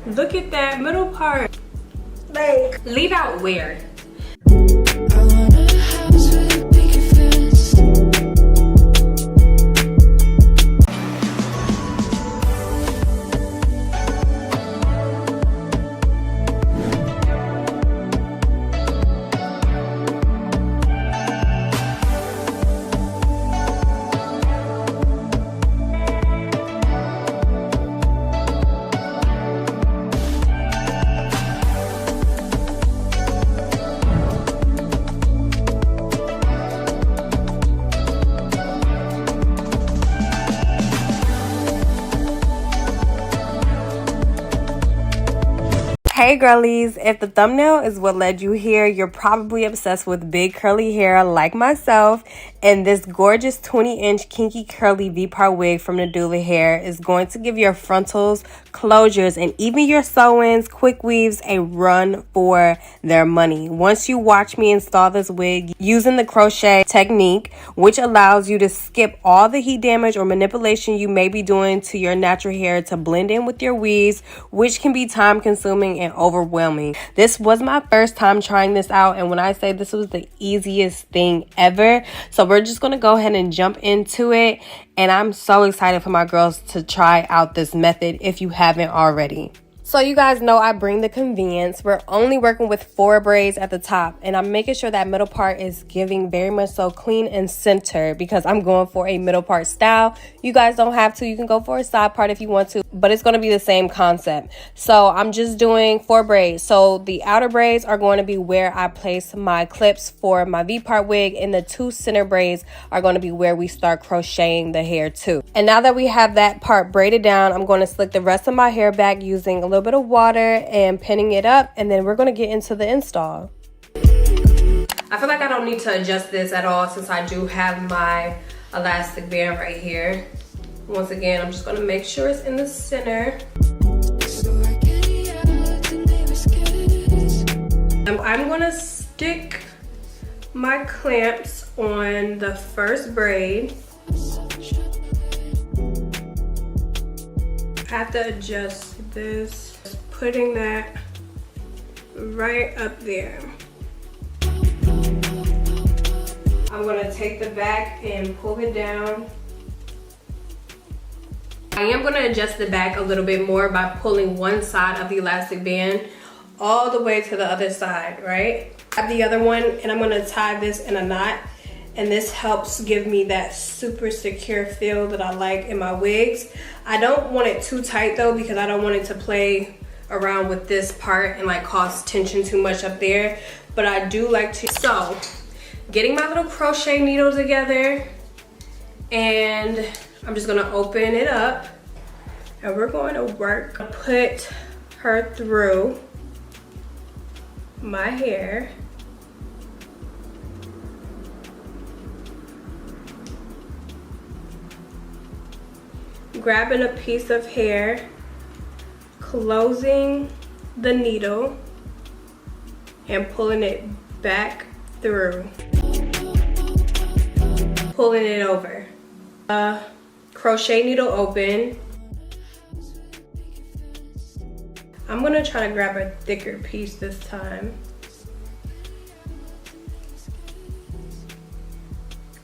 Look at that middle part. Like, leave out where? Hey girlies, if the thumbnail is what led you here, you're probably obsessed with big curly hair like myself, and this gorgeous 20-inch kinky curly V-part wig from Nadula Hair is going to give your frontals, closures, and even your sew-ins, quick weaves a run for their money. Once you watch me install this wig using the crochet technique, which allows you to skip all the heat damage or manipulation you may be doing to your natural hair to blend in with your weaves, which can be time consuming and overwhelming. This was my first time trying this out, and when I say this was the easiest thing ever, so we're just gonna go ahead and jump into it, and I'm so excited for my girls to try out this method if you haven't already. So you guys know I bring the convenience. We're only working with 4 braids at the top, and I'm making sure that middle part is giving very much so clean and centered because I'm going for a middle part style. You guys don't have to. You can go for a side part if you want to, but it's going to be the same concept. So I'm just doing 4 braids. So the outer braids are going to be where I place my clips for my V-part wig, and the 2 center braids are going to be where we start crocheting the hair to. And now that we have that part braided down, I'm going to slick the rest of my hair back using a little bit of water and pinning it up, and then we're going to get into the install. I feel like I don't need to adjust this at all since I do have my elastic band right here. Once again, I'm just going to make sure it's in the center. I'm going to stick my clamps on the first braid. I have to adjust this. Putting that right up there. I'm going to take the back and pull it down. I am going to adjust the back a little bit more by pulling one side of the elastic band all the way to the other side, right? I have the other one, and I'm going to tie this in a knot, and this helps give me that super secure feel that I like in my wigs. I don't want it too tight though, because I don't want it to play around with this part and like cause tension too much up there, but I do like to. So getting my little crochet needle together, and I'm just gonna open it up, and we're going to work. Put her through my hair. Grabbing a piece of hair, closing the needle, and pulling it back through. Pulling it over. Crochet needle open. I'm gonna try to grab a thicker piece this time.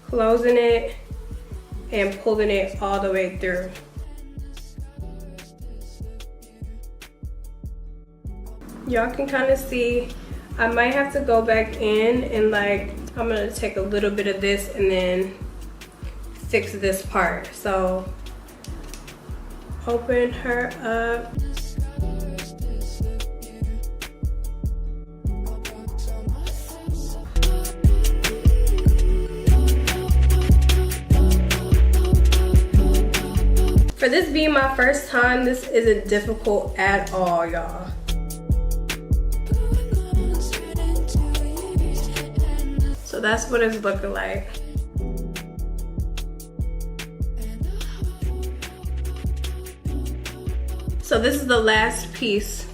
Closing it and pulling it all the way through. Y'all can kind of see, I might have to go back in and like, I'm gonna take a little bit of this and then fix this part. So open her up. For this being my first time, this isn't difficult at all, y'all. So that's what it's looking like. So this is the last piece.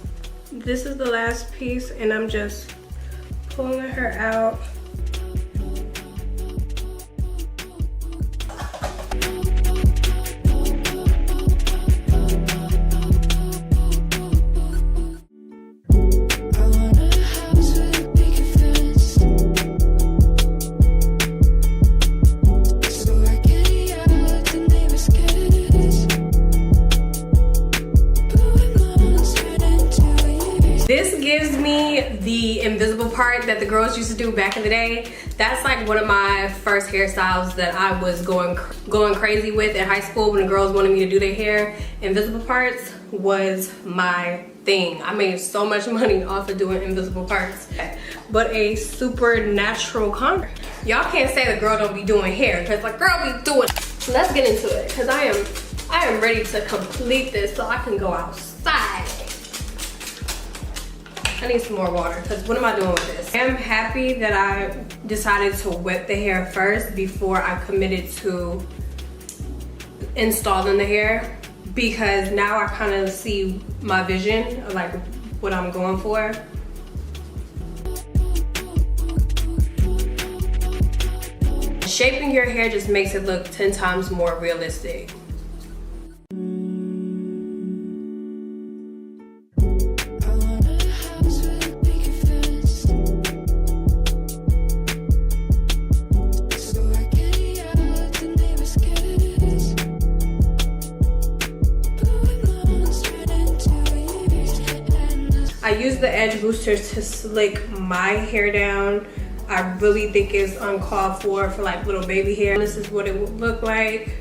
This is the last piece, and I'm just pulling her out. gives me the invisible part that the girls used to do back in the day. That's like one of my first hairstyles that I was going crazy with in high school when the girls wanted me to do their hair. Invisible parts was my thing. I made so much money off of doing invisible parts. But a super natural contour. Y'all can't say the girl don't be doing hair, because like girl be doing. Let's get into it, because I am ready to complete this so I can go outside. I need some more water, because what am I doing with this? I'm happy that I decided to wet the hair first before I committed to installing the hair, because now I kind of see my vision of like what I'm going for. Shaping your hair just makes it look 10 times more realistic. I use the edge boosters to slick my hair down. I really think it's uncalled for like little baby hair. This is what it would look like.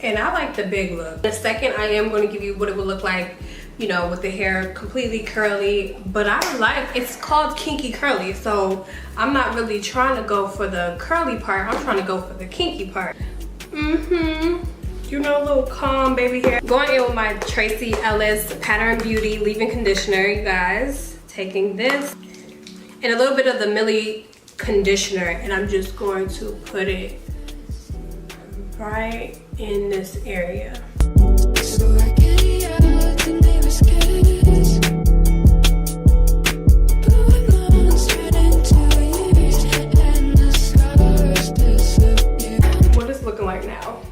And I like the big look. In a second, I am going to give you what it would look like, you know, with the hair completely curly. But it's called kinky curly. So I'm not really trying to go for the curly part. I'm trying to go for the kinky part. You know, a little calm baby hair. Going in with my Tracy Ellis Pattern Beauty leave-in conditioner, you guys. Taking this and a little bit of the Millie conditioner, and I'm just going to put it right in this area. What it's looking like now.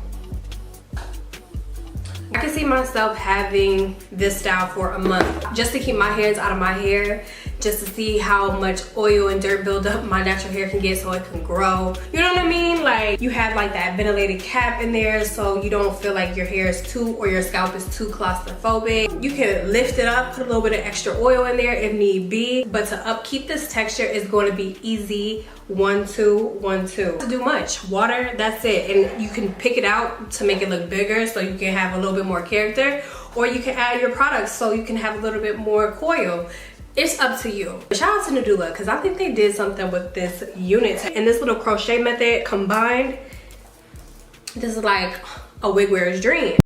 I can see myself having this style for a month, just to keep my hands out of my hair, just to see how much oil and dirt buildup my natural hair can get so it can grow. You know what I mean? Like, you have like that ventilated cap in there so you don't feel like your hair is too, or your scalp is too claustrophobic. You can lift it up, put a little bit of extra oil in there if need be, but to upkeep this texture is going to be easy. 1, 2, 1, 2. To do much. Water, that's it. And you can pick it out to make it look bigger so you can have a little bit more character, or you can add your products so you can have a little bit more coil. It's up to you. Shout out to Nadula, because I think they did something with this unit and this little crochet method combined. This is like a wig wearer's dream.